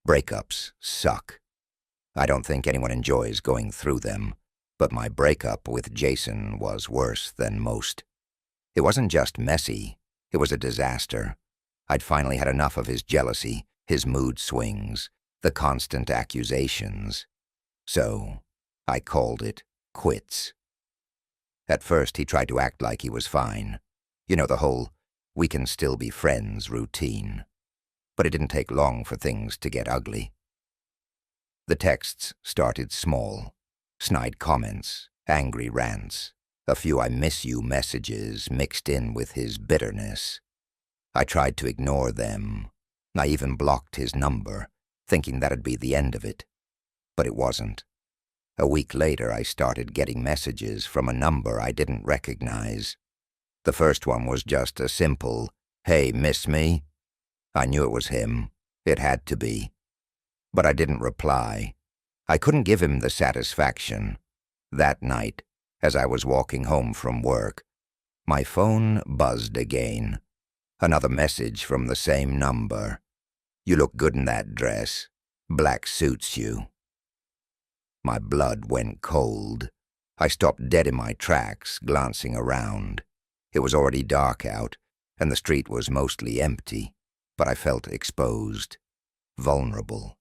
Breakups suck. I don't think anyone enjoys going through them, but my breakup with Jason was worse than most. It wasn't just messy, it was a disaster. I'd finally had enough of his jealousy, his mood swings, the constant accusations. So, I called it quits. At first, he tried to act like he was fine. You know, the whole, we can still be friends routine. But it didn't take long for things to get ugly. The texts started small. Snide comments, angry rants, a few I miss you messages mixed in with his bitterness. I tried to ignore them. I even blocked his number, thinking that'd be the end of it. But it wasn't. A week later, I started getting messages from a number I didn't recognize. The first one was just a simple, "Hey, miss me?" I knew it was him. It had to be. But I didn't reply. I couldn't give him the satisfaction. That night, as I was walking home from work, my phone buzzed again. Another message from the same number. "You look good in that dress. Black suits you." My blood went cold. I stopped dead in my tracks, glancing around. It was already dark out, and the street was mostly empty, but I felt exposed, vulnerable.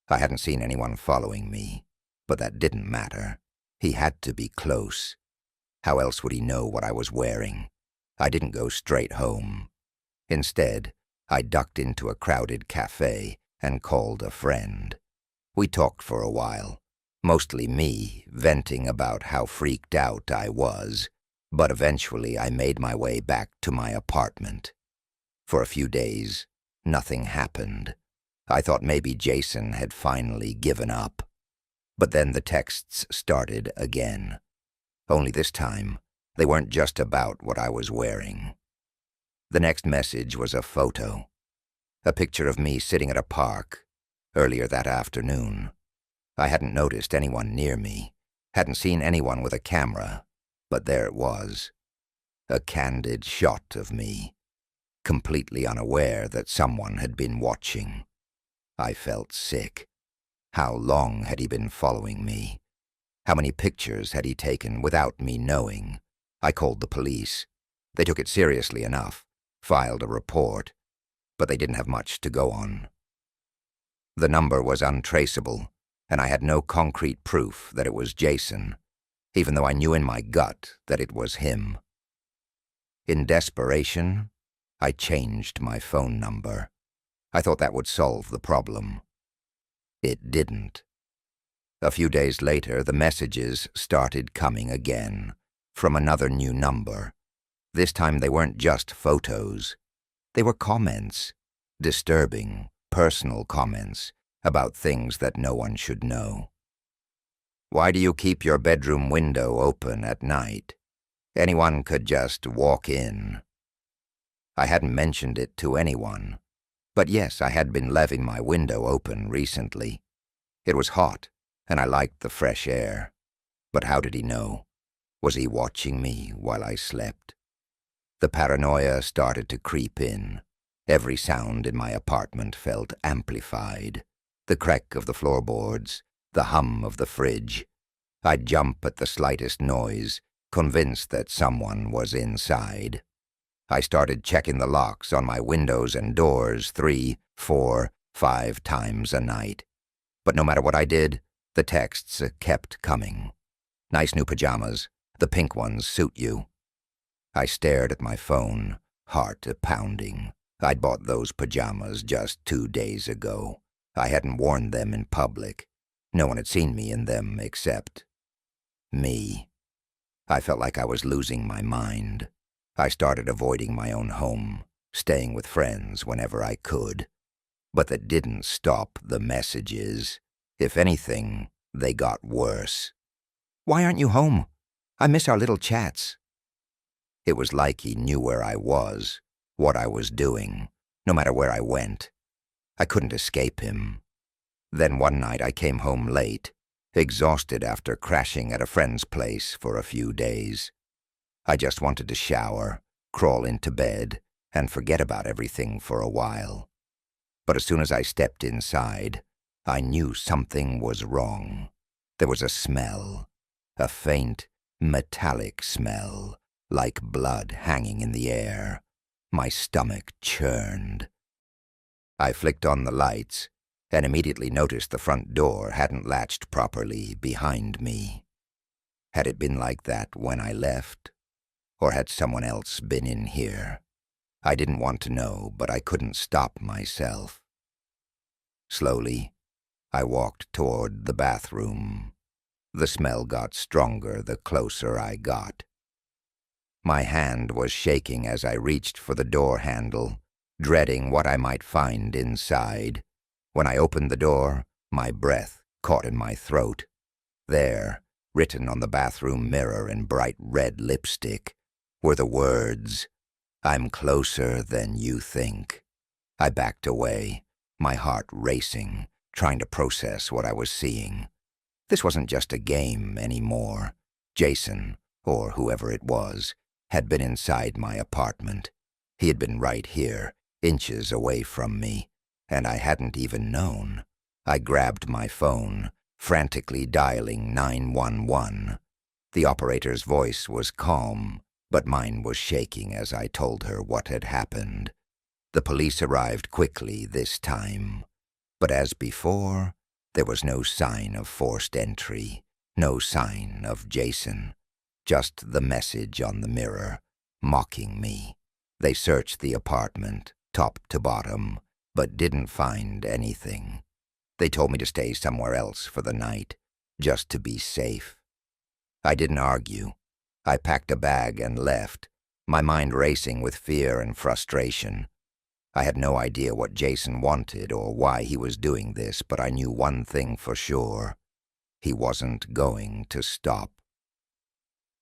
I hadn't seen anyone following me, but that didn't matter. He had to be close. How else would he know what I was wearing? I didn't go straight home. Instead, I ducked into a crowded cafe and called a friend. We talked for a while, mostly me venting about how freaked out I was, but eventually I made my way back to my apartment. For a few days, nothing happened. I thought maybe Jason had finally given up. But then the texts started again. Only this time, they weren't just about what I was wearing. The next message was a photo. A picture of me sitting at a park, earlier that afternoon. I hadn't noticed anyone near me, hadn't seen anyone with a camera, but there it was. A candid shot of me, completely unaware that someone had been watching. I felt sick. How long had he been following me? How many pictures had he taken without me knowing? I called the police. They took it seriously enough, filed a report, but they didn't have much to go on. The number was untraceable, and I had no concrete proof that it was Jason, even though I knew in my gut that it was him. In desperation, I changed my phone number. I thought that would solve the problem. It didn't. A few days later, the messages started coming again, from another new number. This time they weren't just photos. They were comments, disturbing, personal comments about things that no one should know. "Why do you keep your bedroom window open at night? Anyone could just walk in." I hadn't mentioned it to anyone, but yes, I had been leaving my window open recently. It was hot, and I liked the fresh air. But how did he know? Was he watching me while I slept? The paranoia started to creep in. Every sound in my apartment felt amplified. The crack of the floorboards, the hum of the fridge. I'd jump at the slightest noise, convinced that someone was inside. I started checking the locks on my windows and doors 3, 4, 5 times a night. But no matter what I did, the texts kept coming. "Nice new pajamas. The pink ones suit you." I stared at my phone, heart pounding. I'd bought those pajamas just 2 days ago. I hadn't worn them in public. No one had seen me in them except me. I felt like I was losing my mind. I started avoiding my own home, staying with friends whenever I could. But that didn't stop the messages. If anything, they got worse. "Why aren't you home? I miss our little chats." It was like he knew where I was, what I was doing, no matter where I went. I couldn't escape him. Then one night I came home late, exhausted after crashing at a friend's place for a few days. I just wanted to shower, crawl into bed, and forget about everything for a while. But as soon as I stepped inside, I knew something was wrong. There was a smell, a faint, metallic smell, like blood hanging in the air. My stomach churned. I flicked on the lights and immediately noticed the front door hadn't latched properly behind me. Had it been like that when I left? Or had someone else been in here? I didn't want to know, but I couldn't stop myself. Slowly, I walked toward the bathroom. The smell got stronger the closer I got. My hand was shaking as I reached for the door handle, dreading what I might find inside. When I opened the door, my breath caught in my throat. There, written on the bathroom mirror in bright red lipstick, were the words, "I'm closer than you think." I backed away, my heart racing, trying to process what I was seeing. This wasn't just a game anymore. Jason, or whoever it was, had been inside my apartment. He had been right here, inches away from me, and I hadn't even known. I grabbed my phone, frantically dialing 911. The operator's voice was calm, but mine was shaking as I told her what had happened. The police arrived quickly this time, but as before, there was no sign of forced entry, no sign of Jason, just the message on the mirror, mocking me. They searched the apartment, top to bottom, but didn't find anything. They told me to stay somewhere else for the night, just to be safe. I didn't argue. I packed a bag and left, my mind racing with fear and frustration. I had no idea what Jason wanted or why he was doing this, but I knew one thing for sure. He wasn't going to stop.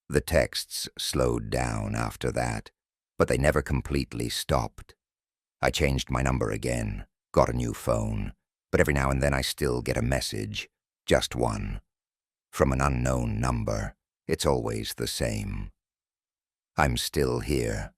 The texts slowed down after that, but they never completely stopped. I changed my number again, got a new phone, but every now and then I still get a message, just one. From an unknown number. It's always the same. I'm still here.